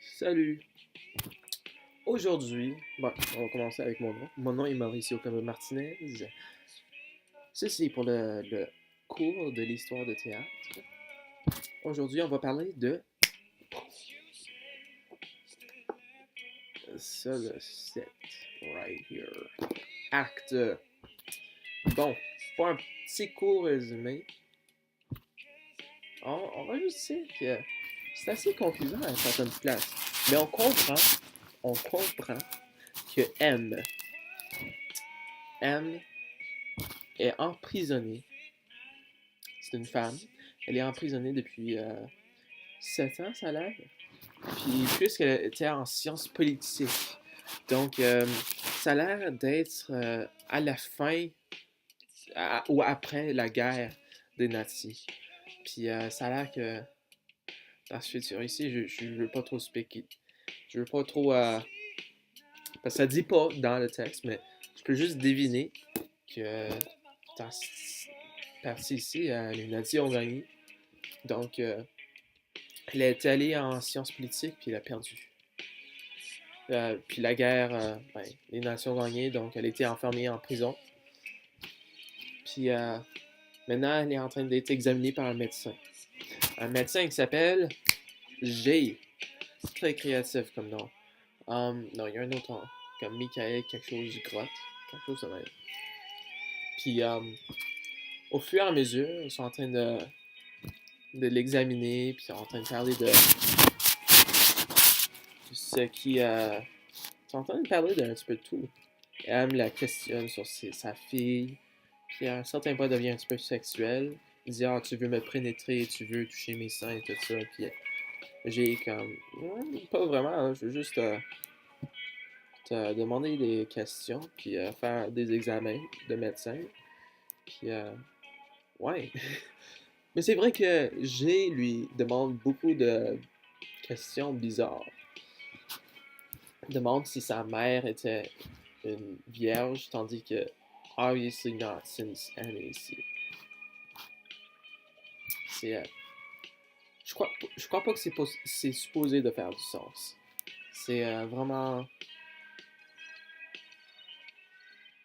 Salut! Aujourd'hui, on va commencer avec mon nom. Mon nom est Mauricio Como Martinez. Ceci est pour le cours de l'histoire de théâtre. Aujourd'hui, on va parler de ça, le set, right here. Acte. Bon, pour un petit court résumé, on va juste dire que c'est assez confusant à certaines places. Mais on comprend que M est emprisonnée. C'est une femme. Elle est emprisonnée depuis 7 ans, ça a l'air. Puis puisqu'elle était en sciences politiques. Donc, ça a l'air d'être à la fin ou après la guerre des nazis. Puis ça a l'air que dans ce futur ici, je veux pas trop spéculer. Je veux pas trop... parce que ça dit pas dans le texte, mais je peux juste deviner que dans cette partie ici, les nazis ont gagné. Donc, elle est allée en sciences politiques, puis elle a perdu. Puis la guerre, les nations ont gagné, donc elle a été enfermée en prison. Puis maintenant, elle est en train d'être examinée par un médecin. Un médecin qui s'appelle G. C'est très créatif comme nom. Non, il y a un autre nom, comme Michael, quelque chose du grotte. Quelque chose de même. Puis au fur et à mesure, ils sont en train de l'examiner, puis ils sont en train de parler de ce qui... ils sont en train de parler d'un petit peu de tout. Elle la questionne sur sa fille, puis à un certain point, elle devient un petit peu sexuelle. Il dit, ah, tu veux me pénétrer, tu veux toucher mes seins et tout ça, puis j'ai comme, pas vraiment, hein, je veux juste te demander des questions, puis faire des examens de médecin, puis ouais. Mais c'est vrai que G lui demande beaucoup de questions bizarres. Il demande si sa mère était une vierge, tandis que obviously not, since Anne est ici. C'est, je crois pas que c'est supposé de faire du sens. C'est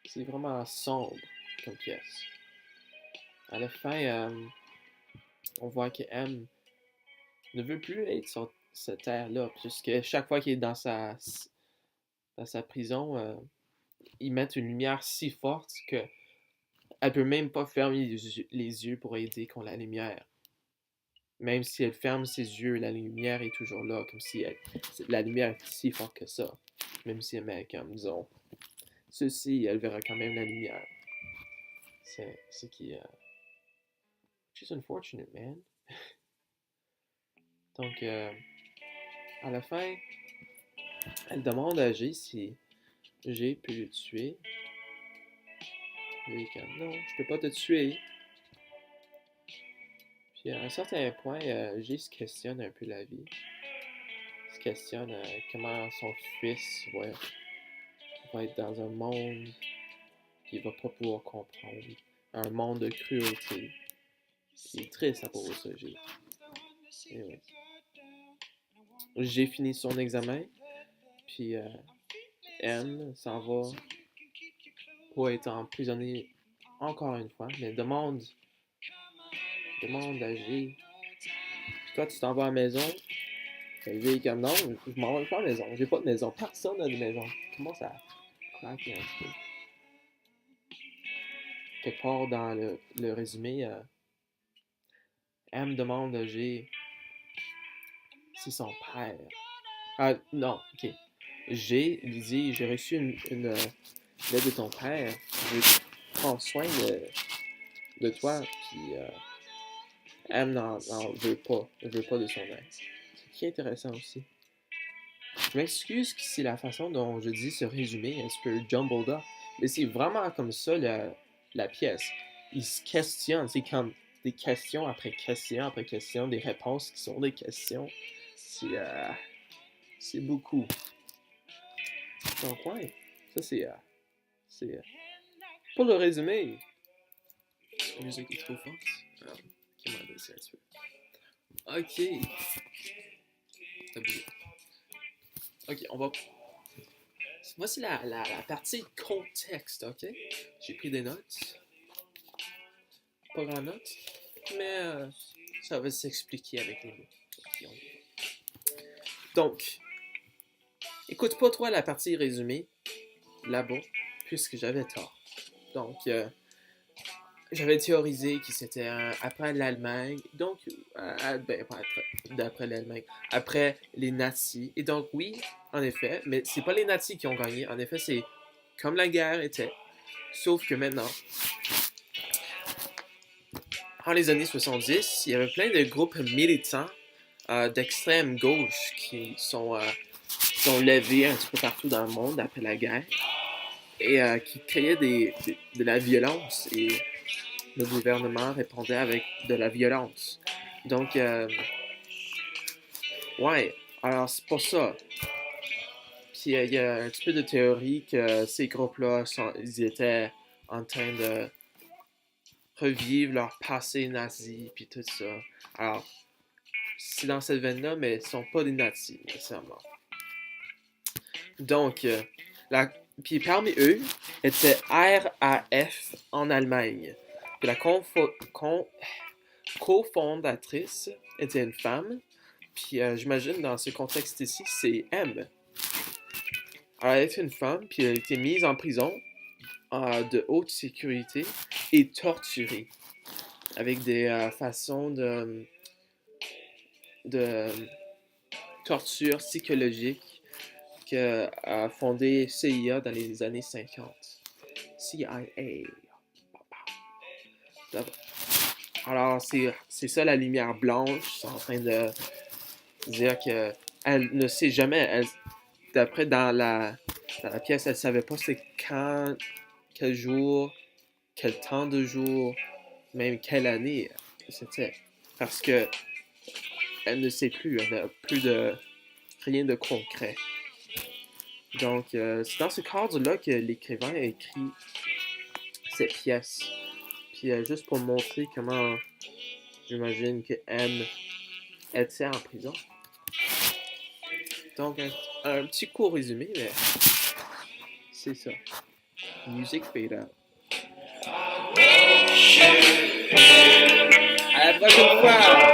c'est vraiment sombre comme pièce. À la fin, on voit que M ne veut plus être sur cette terre-là, puisque chaque fois qu'il est dans sa prison, ils mettent une lumière si forte que elle peut même pas fermer les yeux pour aider contre la lumière. Même si elle ferme ses yeux, la lumière est toujours là, comme si la lumière est si forte que ça. Même si elle met comme, disons, ceci, elle verra quand même la lumière. C'est ce qui... She's unfortunate, man. Donc, à la fin, elle demande à G si G peut le tuer. Il est comme, non, je peux pas te tuer. Puis à un certain point, G se questionne un peu la vie. Il se questionne comment son fils va être dans un monde qu'il va pas pouvoir comprendre. Un monde de cruauté. Il est triste à propos de ça, G. Anyway. J'ai fini son examen, puis M s'en va pour être emprisonné encore une fois, mais demande à G. Puis toi, tu t'en vas à la maison. G est comme non, je m'en vais pas à la maison. J'ai pas de maison. Personne n'a de maison. Comment ça craque un petit peu? Quelque part dans le résumé, M demande à G si son père. Ah, non, ok. G lui dit j'ai reçu une lettre de ton père. Je prends soin de toi, puis M n'en veut pas. Elle veut pas de son aide. C'est qui est intéressant aussi. Je m'excuse si c'est la façon dont je dis ce résumé un petit peu jumbled up, mais c'est vraiment comme ça la pièce. Il se questionne, c'est comme des questions après questions après questions, des réponses qui sont des questions. C'est beaucoup. Donc ouais, ça c'est pour le résumé. La musique est trop forte. Qui m'a baissé un petit peu. Ok. T'as bougé. Ok, on va. Voici la partie contexte, ok? J'ai pris des notes. Pas grand notes, mais ça va s'expliquer avec les mots. Donc, écoute pas toi la partie résumée là-bas, puisque j'avais tort. Donc, j'avais théorisé que c'était après l'Allemagne, donc, ben, pas d'après l'Allemagne, après les nazis. Et donc, oui, en effet, mais c'est pas les nazis qui ont gagné. En effet, c'est comme la guerre était. Sauf que maintenant, en les années 70, il y avait plein de groupes militants d'extrême gauche qui sont levés un petit peu partout dans le monde après la guerre et qui créaient de la violence. Et le gouvernement répondait avec de la violence. Donc, ouais, alors c'est pour ça. Puis il y a un petit peu de théorie que ces groupes-là, ils étaient en train de revivre leur passé nazi, puis tout ça. Alors, c'est dans cette veine-là, mais ils sont pas des nazis, nécessairement. Donc, puis parmi eux était RAF en Allemagne. Puis la cofondatrice était une femme. Puis j'imagine dans ce contexte ici, c'est M. Alors, elle était une femme, puis elle a été mise en prison de haute sécurité et torturée avec des façons de torture psychologique que a fondé CIA dans les années 50. CIA. Alors, c'est ça la lumière blanche. C'est en train de dire que elle ne sait jamais. D'après dans la pièce, elle savait pas c'est quand, quel jour, quel temps de jour, même quelle année c'était. Parce que elle ne sait plus. Elle n'a plus de rien de concret. Donc, c'est dans ce cadre-là que l'écrivain a écrit cette pièce. Puis, juste pour montrer comment j'imagine que M était en prison. Donc, un petit court résumé, mais c'est ça. Music fade out. À la prochaine fois!